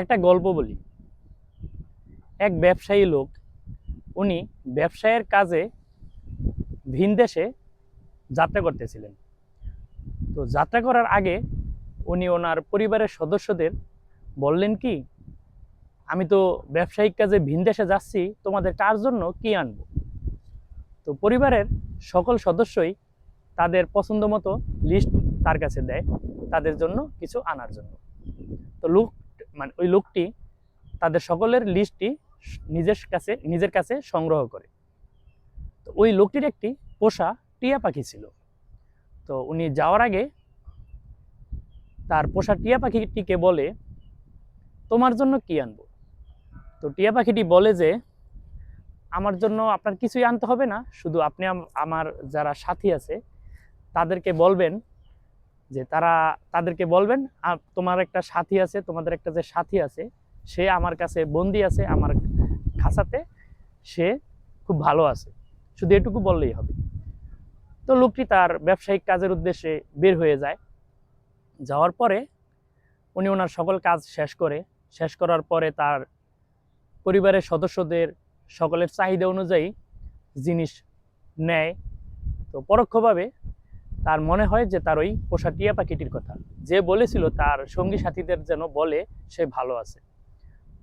একটা গল্প বলি। এক ব্যবসায়ী লোক, উনি ব্যবসায়ের কাজে ভিন দেশে যাত্রা করতেছিলেন। তো যাত্রা করার আগে উনি ওনার পরিবারের সদস্যদের বললেন কি, আমি তো ব্যবসায়িক কাজে ভিন দেশে যাচ্ছি, তোমাদের কার জন্য কি আনবো। তো পরিবারের সকল সদস্যই তাদের পছন্দ মতো লিস্ট তার কাছে দেয় তাদের জন্য কিছু আনার জন্য। তো লোক, মানে ওই লোকটি তাদের সকলের লিস্টটি নিজের কাছে সংগ্রহ করে। তো ওই লোকটির একটি পোষা টিয়া পাখি ছিল। তো উনি যাওয়ার আগে তার পোষা টিয়া পাখিটিকে বলে, তোমার জন্য কি আনবো। তো টিয়া পাখিটি বলে যে, আমার জন্য আপনার কিছুই আনতে হবে না, শুধু আপনি আমার যারা সাথী আছে তাদেরকে বলবেন যে তাদেরকে বলবেন তোমার একটা সাথী আছে, তোমাদের একটা যে সাথী আছে সে আমার কাছে বন্দি আছে আমার খাঁচাতে, সে খুব ভালো আছে, শুধু এটুকু বললেই হবে। তো লোকটি তার ব্যবসায়িক কাজের উদ্দেশ্যে বের হয়ে যায়। যাওয়ার পরে উনি ওনার সকল কাজ শেষ করার পরে তার পরিবারের সদস্যদের সকলের চাহিদা অনুযায়ী জিনিস নেয়। তো পরোক্ষভাবে তার মনে হয় যে তার ওই পোষা টিয়া পাখিটির কথা, যে বলেছিল তার সঙ্গী সাথীদের যেন বলে সে ভালো আছে।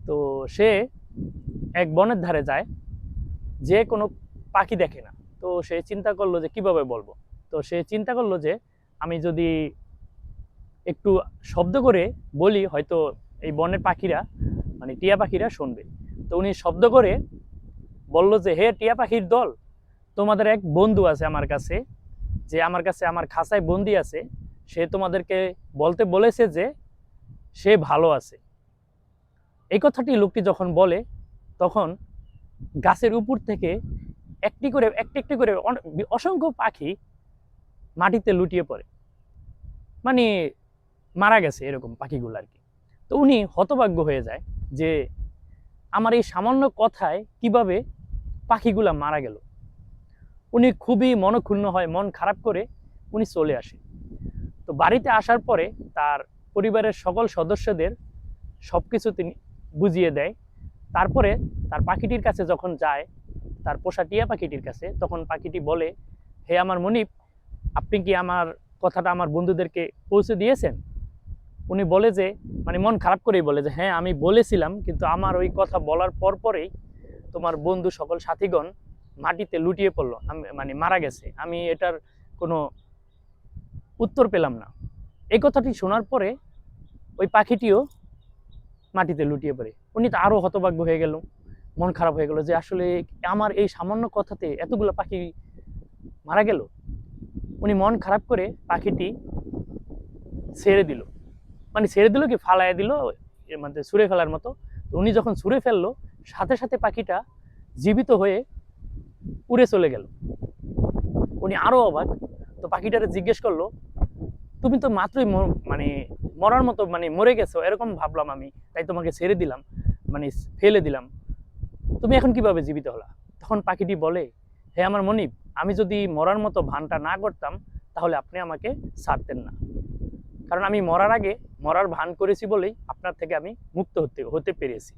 তো সে এক বনের ধারে যায়, যে কোনো পাখি দেখে না। তো সে চিন্তা করলো যে কিভাবে বলবো। তো সে চিন্তা করলো যে আমি যদি একটু শব্দ করে বলি, হয়তো এই বনের পাখিরা, মানে টিয়া পাখিরা শুনবে। তো উনি শব্দ করে বলল যে, হে টিয়া পাখির দল, তোমাদের এক বন্ধু আছে আমার কাছে, যে আমার কাছে আমার খাঁচায় বন্দি আছে, সে তোমাদেরকে বলতে বলেছে যে সে ভালো আছে। এই কথাটি লোকটি যখন বলে, তখন গাছের উপর থেকে একটি একটি করে অসংখ্য পাখি মাটিতে লুটিয়ে পড়ে, মানে মারা গেছে এরকম পাখিগুলো আর কি। তো উনি হতভাগ্য হয়ে যায় যে আমার এই সামান্য কথায় কিভাবে পাখিগুলা মারা গেল। উনি খুবই মনক্ষুণ্ণ হয়, মন খারাপ করে উনি চলে আসে। তো বাড়িতে আসার পরে তার পরিবারের সকল সদস্যদের সবকিছু তিনি বুঝিয়ে দেয়। তারপরে তার পাখিটির কাছে যখন যায়, তার পোষা টিয়া পাখিটির কাছে, তখন পাখিটি বলে, হে আমার মনিব, আপনি কি আমার কথাটা আমার বন্ধুদেরকে পৌঁছে দিয়েছেন। উনি বলে যে, মানে মন খারাপ করেই বলে যে, হ্যাঁ আমি বলেছিলাম, কিন্তু আমার ওই কথা বলার পরেই তোমার বন্ধু সকল সাথীগণ মাটিতে লুটিয়ে পড়লো, আমি মানে মারা গেছে, আমি এটার কোনো উত্তর পেলাম না। এই কথাটি শোনার পরে ওই পাখিটিও মাটিতে লুটিয়ে পড়ে। উনি তো আরো হতভাগ্য হয়ে গেল, মন খারাপ হয়ে গেল যে আসলে আমার এই সামান্য কথাতে এতগুলো পাখি মারা গেল। উনি মন খারাপ করে পাখিটি ছেড়ে দিল, মানে ছেড়ে দিল কি, ফালাইয়া দিল, মানে ছুঁড়ে ফেলার মতো। তো উনি যখন ছুঁড়ে ফেললো, সাথে সাথে পাখিটা জীবিত হয়ে উড়ে চলে গেল। উনি আরো অবাক। তো পাখিটারে জিজ্ঞেস করলো, তুমি তো মাত্রই মানে মরার মতো, মানে মরে গেছো এরকম ভাবলাম আমি, তাই তোমাকে ছেড়ে দিলাম, মানে ফেলে দিলাম, তুমি এখন কিভাবে জীবিত হলা। তখন পাখিটি বলে, হে আমার মনিব, আমি যদি মরার মতো ভানটা না করতাম তাহলে আপনি আমাকে ছাড়তেন না, কারণ আমি মরার আগে মরার ভান করেছি বলেই আপনার থেকে আমি মুক্ত হতে পেরেছি।